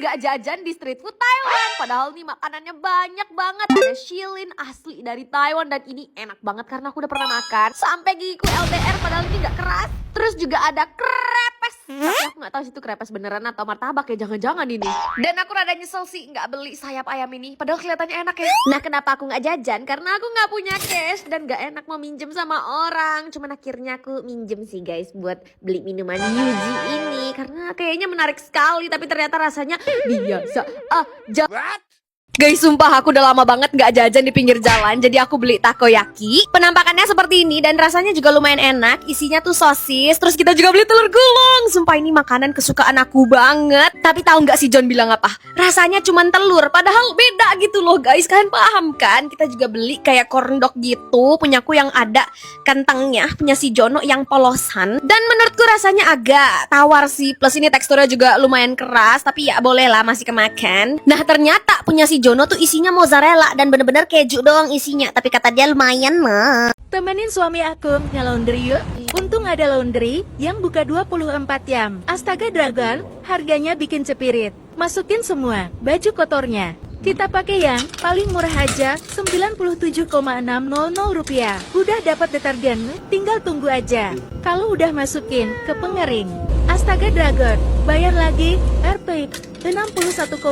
nggak jajan di street food Thailand. Padahal nih makanannya banyak banget. Ada shilin asli dari Taiwan dan ini enak banget karena aku udah pernah makan. Sampai gigiku LDR padahal ini nggak keras. Terus juga ada krepes. Tapi aku nggak tahu sih itu krepes beneran atau martabak ya, jangan-jangan ini. Dan aku rada nyesel sih nggak beli sayap ayam ini. Padahal kelihatannya enak ya. Nah kenapa aku nggak jajan? Karena aku nggak punya cash dan nggak enak mau minjem sama orang. Cuman akhirnya aku minjem sih guys buat beli minuman Yuji ini. Karena kayaknya menarik sekali tapi ternyata rasanya biasa aja. Guys, sumpah aku udah lama banget gak jajan di pinggir jalan. Jadi aku beli takoyaki. Penampakannya seperti ini dan rasanya juga lumayan enak. Isinya tuh sosis. Terus kita juga beli telur gulung. Sumpah ini makanan kesukaan aku banget. Tapi tahu gak si John bilang apa? Rasanya cuman telur. Padahal beda gitu loh guys. Kalian paham kan? Kita juga beli kayak corn dog gitu. Punyaku yang ada kentangnya. Punya si Jono yang polosan. Dan menurutku rasanya agak tawar sih. Plus ini teksturnya juga lumayan keras. Tapi ya boleh lah masih kemakan. Nah ternyata punya si Jono tuh isinya mozzarella dan bener-bener keju doang isinya. Tapi kata dia lumayan mah. Temenin suami aku nge-laundry yuk. Untung ada laundry yang buka 24 jam. Astaga Dragon, harganya bikin cepirit. Masukin semua baju kotornya. Kita pakai yang paling murah aja, Rp97,600. Udah dapat deterjen, tinggal tunggu aja. Kalau udah masukin ke pengering. Astaga Dragon, bayar lagi RP 61,000.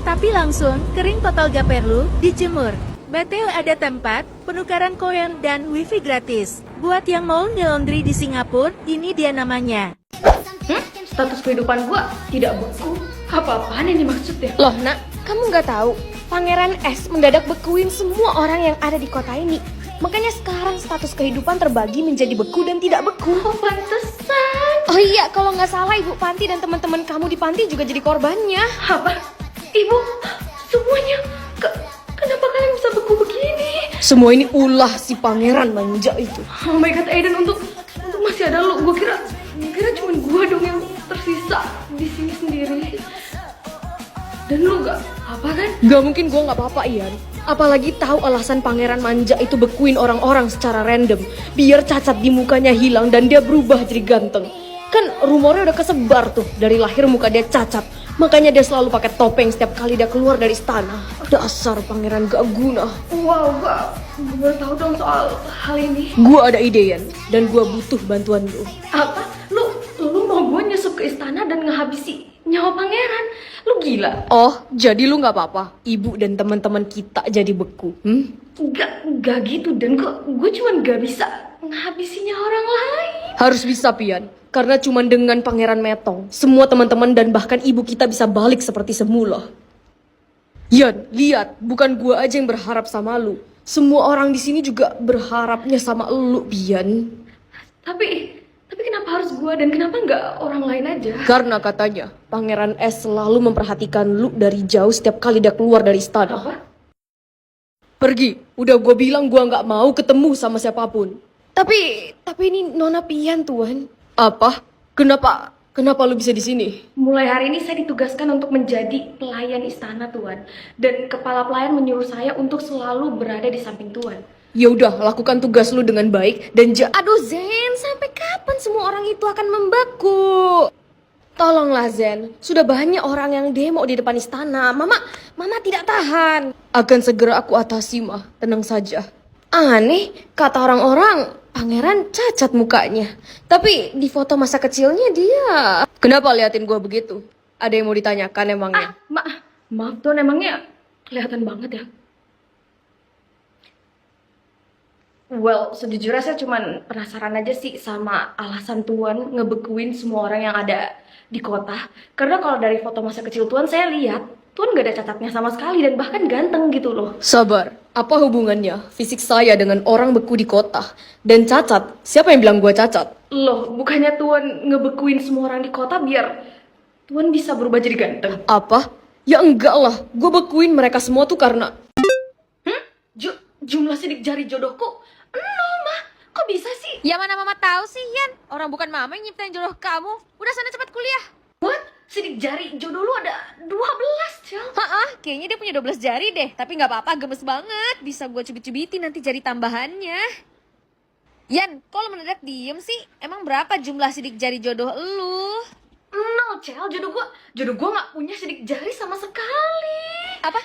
Tapi langsung kering total gak perlu dijemur. BTW ada tempat penukaran koin dan wifi gratis. Buat yang mau nge-laundry di Singapura, ini dia namanya. Status kehidupan gua tidak beku. Apa-apaan ini maksudnya? Loh nak, kamu nggak tahu? Pangeran S mendadak bekuin semua orang yang ada di kota ini. Makanya sekarang status kehidupan terbagi menjadi beku dan tidak beku. Oh pantesan. Oh iya, kalau nggak salah Ibu Panti dan teman-teman kamu di panti juga jadi korbannya. Apa? Ibu, semuanya. Kenapa kalian bisa beku begini? Semua ini ulah si pangeran manja itu. Oh my god, Aiden, untuk masih ada lu. Gua kira cuma gua dong yang tersisa di sini sendiri. Dan lu gak apa kan? Gak mungkin gue nggak apa-apa Ian. Apalagi tahu alasan pangeran manja itu bekuin orang-orang secara random biar cacat di mukanya hilang dan dia berubah jadi ganteng. Kan rumornya udah kesebar tuh dari lahir muka dia cacat. Makanya dia selalu pakai topeng setiap kali dia keluar dari istana. Dasar pangeran gak guna. Wow, gua baru tahu dong soal hal ini. Gue ada ide Ian dan gue butuh bantuan lu. Apa? Lu mau gue nyusup ke istana dan ngehabisi nyawa pangeran? Lu gila? Oh, jadi lu nggak apa-apa? Ibu dan teman-teman kita jadi beku? Gak gitu, dan gue cuman gak bisa ngehabisinya orang lain. Harus bisa Pian, karena cuma dengan Pangeran Metong semua teman-teman dan bahkan ibu kita bisa balik seperti semula. Yan, lihat, bukan gua aja yang berharap sama lu. Semua orang di sini juga berharapnya sama lu, Pian. Tapi kenapa harus gue dan kenapa nggak orang lain aja? Karena katanya Pangeran S selalu memperhatikan lu dari jauh setiap kali dia keluar dari istana. Apa? Pergi, udah gua bilang gua nggak mau ketemu sama siapapun. Tapi ini Nona Pian Tuan. Apa? Kenapa lu bisa di sini? Mulai hari ini saya ditugaskan untuk menjadi pelayan istana, Tuan. Dan kepala pelayan menyuruh saya untuk selalu berada di samping Tuan. Ya udah, lakukan tugas lu dengan baik dan aduh Zen, sampai kapan semua orang itu akan membeku? Tolonglah Zen, sudah banyak orang yang demo di depan istana. Mama tidak tahan. Akan segera aku atasi, mah. Tenang saja. Aneh, kata orang-orang pangeran cacat mukanya. Tapi di foto masa kecilnya dia. Kenapa liatin gua begitu? Ada yang mau ditanyakan emangnya? Maaf Tuan, emangnya kelihatan banget ya? Well, sejujurnya saya cuman penasaran aja sih sama alasan Tuan ngebekuin semua orang yang ada di kota. Karena kalau dari foto masa kecil Tuan saya lihat, Tuan gak ada cacatnya sama sekali dan bahkan ganteng gitu loh. Sabar, apa hubungannya fisik saya dengan orang beku di kota? Dan cacat, siapa yang bilang gua cacat? Loh, bukannya Tuan ngebekuin semua orang di kota biar Tuan bisa berubah jadi ganteng? Apa? Ya enggak lah, gua bekuin mereka semua tuh karena... Jumlah sidik jari jodohku 0, Mah. Kok bisa sih? Ya mana mama tahu sih, Yan. Orang bukan mama yang nyiptain jodoh kamu. Udah sana cepat kuliah. What? Sidik jari jodoh lu ada 12, Cel. Kayaknya dia punya 12 jari deh. Tapi nggak apa-apa, gemes banget. Bisa gue cubit-cubitin nanti jari tambahannya. Yan, kok lo mendadak diem sih? Emang berapa jumlah sidik jari jodoh lu? 0, Cel, jodoh gue nggak punya sidik jari sama sekali. Apa?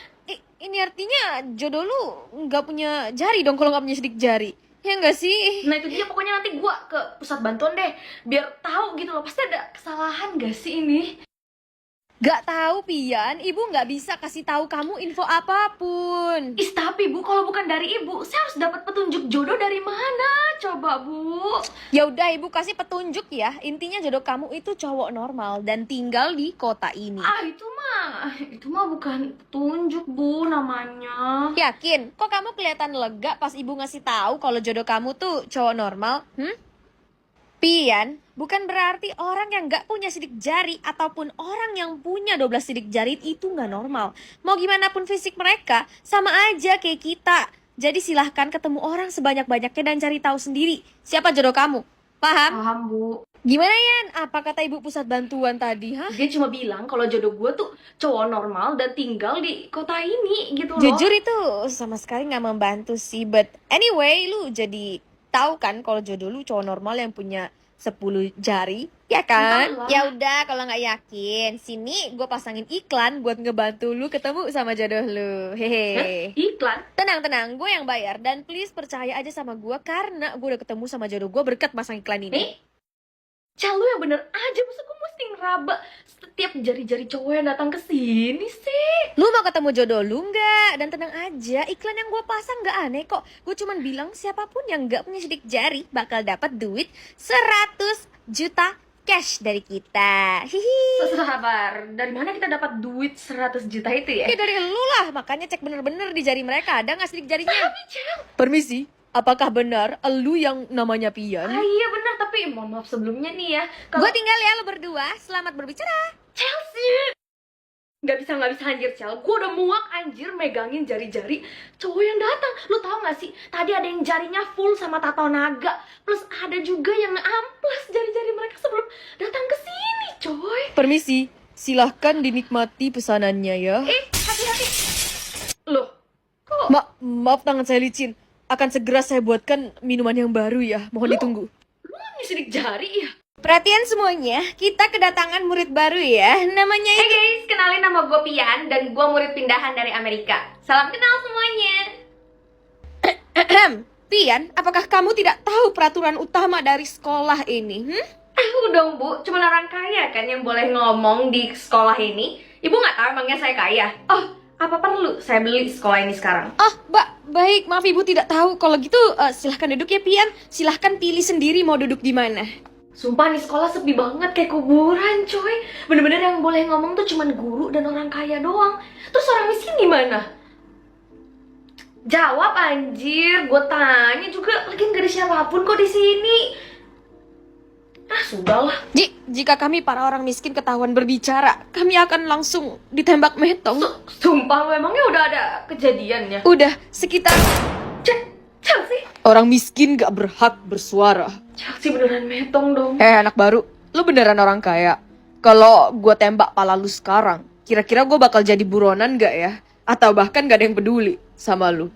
Ini artinya jodoh lu nggak punya jari dong kalau nggak punya sidik jari. Ya nggak sih? Nah itu dia, pokoknya nanti gue ke pusat bantuan deh, biar tahu gitu loh, pasti ada kesalahan gak sih ini? Gak tahu Pian, ibu nggak bisa kasih tahu kamu info apapun. Tapi Bu, kalau bukan dari ibu, saya harus dapat petunjuk jodoh dari mana? Coba Bu. Ya udah ibu kasih petunjuk ya. Intinya jodoh kamu itu cowok normal dan tinggal di kota ini. Itu mah bukan petunjuk Bu namanya. Yakin? Kok kamu kelihatan lega pas ibu ngasih tahu kalau jodoh kamu tuh cowok normal? Pian, bukan berarti orang yang nggak punya sidik jari ataupun orang yang punya 12 sidik jari itu nggak normal. Mau gimana pun fisik mereka, sama aja kayak kita. Jadi silahkan ketemu orang sebanyak-banyaknya dan cari tahu sendiri siapa jodoh kamu. Paham? Paham Bu. Gimana Yan? Apa kata ibu pusat bantuan tadi? Dia cuma bilang kalau jodoh gue tuh cowok normal dan tinggal di kota ini gitu loh. Jujur itu sama sekali nggak membantu sih. But anyway, lu jadi tahu kan kalau jodoh lu cowok normal yang punya 10 jari, ya kan? Entahlah. Ya udah, kalau nggak yakin, sini gue pasangin iklan buat ngebantu lu ketemu sama jodoh lu. Hehe. Iklan? Tenang, gue yang bayar dan please percaya aja sama gue karena gue udah ketemu sama jodoh gue berkat pasang iklan ini. Cel, lu yang bener aja, masa gue mesti ngeraba setiap jari-jari cowok yang datang ke sini sih? Lu mau ketemu jodoh lu nggak? Dan tenang aja, iklan yang gue pasang nggak aneh kok. Gue cuman bilang siapapun yang nggak punya sidik jari bakal dapat duit 100 juta cash dari kita. Hihi. Sabar, dari mana kita dapat duit 100 juta itu ya? Ya dari lu lah, makanya cek bener-bener di jari mereka ada nggak sidik jarinya. Tapi Cel, Permisi, apakah benar lu yang namanya Pian? iya bener, tapi mohon maaf sebelumnya nih ya. Kalau Gue tinggal ya lu berdua, selamat berbicara. Chelsea, nggak bisa anjir Cel. Gue udah muak anjir megangin jari-jari cowok yang datang. Lu tau gak sih, tadi ada yang jarinya full sama tato naga, plus ada juga yang amplas jari-jari mereka sebelum datang ke sini, coy. Permisi, silahkan dinikmati pesanannya ya. Hati-hati. Loh, kok Maaf tangan saya licin. Akan segera saya buatkan minuman yang baru ya. Mohon ditunggu. lu punya sidik jari ya? Perhatian semuanya, kita kedatangan murid baru ya. Namanya Hey guys, kenalin nama gue Pian dan gue murid pindahan dari Amerika. Salam kenal semuanya. Pian, apakah kamu tidak tahu peraturan utama dari sekolah ini? Tahu dong Bu, cuma orang kaya kan yang boleh ngomong di sekolah ini. Ibu nggak tahu emangnya saya kaya? Oh, apa perlu saya beli sekolah ini sekarang? Oh, baik, maaf ibu tidak tahu. Kalau gitu silahkan duduk ya Pian. Silahkan pilih sendiri mau duduk di mana. Sumpah nih sekolah sepi banget kayak kuburan coy. Bener-bener yang boleh ngomong tuh cuman guru dan orang kaya doang. Terus orang miskin gimana? Jawab anjir, gue tanya juga lagi gak ada siapapun kok di sini. Ah sudahlah. Jika kami para orang miskin ketahuan berbicara, kami akan langsung ditembak metong. Sumpah lu emangnya udah ada kejadian ya? Udah sekitar Chelsea, orang miskin gak berhak bersuara. Chelsea beneran metong dong. Anak baru, lu beneran orang kaya? Kalau gue tembak pala lu sekarang, kira-kira gue bakal jadi buronan gak ya? Atau bahkan gak ada yang peduli sama lu?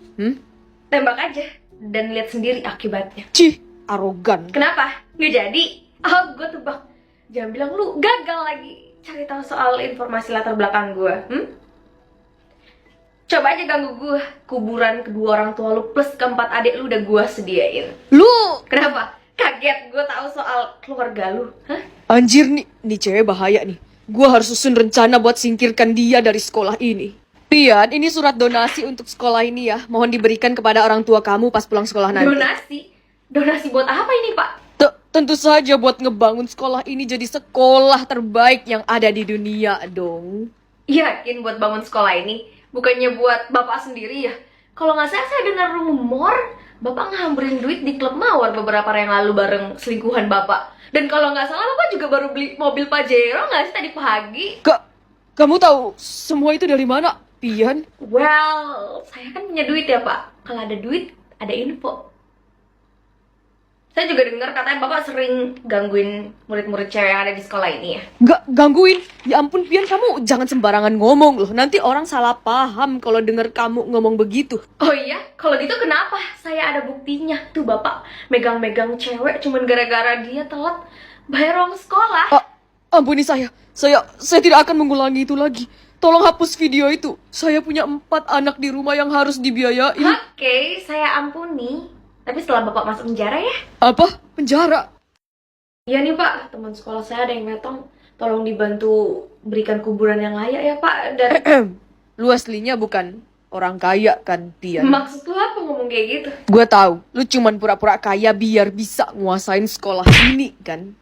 Tembak aja dan lihat sendiri akibatnya. Cih, arogan. Kenapa? Nggak jadi? Oh, gue tebak. Jangan bilang lu gagal lagi cari tahu soal informasi latar belakang gue. Coba aja ganggu gue. Kuburan kedua orang tua lu plus keempat adik lu udah gue sediain. Lu, Kenapa? Kaget gue tahu soal keluarga lu. Hah? anjir nih cewek bahaya nih. Gue harus susun rencana buat singkirkan dia dari sekolah ini. Pian, ini surat donasi untuk sekolah ini ya. Mohon diberikan kepada orang tua kamu pas pulang sekolah nanti. Donasi? Donasi buat apa ini, Pak? Tentu saja buat ngebangun sekolah ini jadi sekolah terbaik yang ada di dunia dong. Yakin buat bangun sekolah ini? Bukannya buat Bapak sendiri ya? Kalau nggak salah saya dengar rumor Bapak ngambilin duit di klub mawar beberapa hari yang lalu bareng selingkuhan Bapak. Dan kalau nggak salah Bapak juga baru beli mobil Pajero nggak sih tadi pagi? Kamu tahu semua itu dari mana, Pian? Well, saya kan punya duit ya Pak. Kalau ada duit, ada info. Saya juga dengar katanya Bapak sering gangguin murid-murid cewek yang ada di sekolah ini ya. Gangguin? Ya ampun Pian, kamu jangan sembarangan ngomong loh. Nanti orang salah paham kalau denger kamu ngomong begitu. Oh iya? Kalau gitu kenapa? Saya ada buktinya. Tuh Bapak megang-megang cewek cuman gara-gara dia telat bayar uang sekolah. Ampuni saya. Saya tidak akan mengulangi itu lagi. Tolong hapus video itu. Saya punya 4 anak di rumah yang harus dibiayai. Oke, saya ampuni. Tapi setelah Bapak masuk penjara ya. Apa? Penjara? Iya nih Pak, teman sekolah saya ada yang metong. Tolong dibantu berikan kuburan yang layak ya Pak. Dan Lu aslinya bukan orang kaya kan, Tian? maksud lu apa ngomong kayak gitu? Gue tahu, lu cuman pura-pura kaya biar bisa nguasain sekolah ini kan?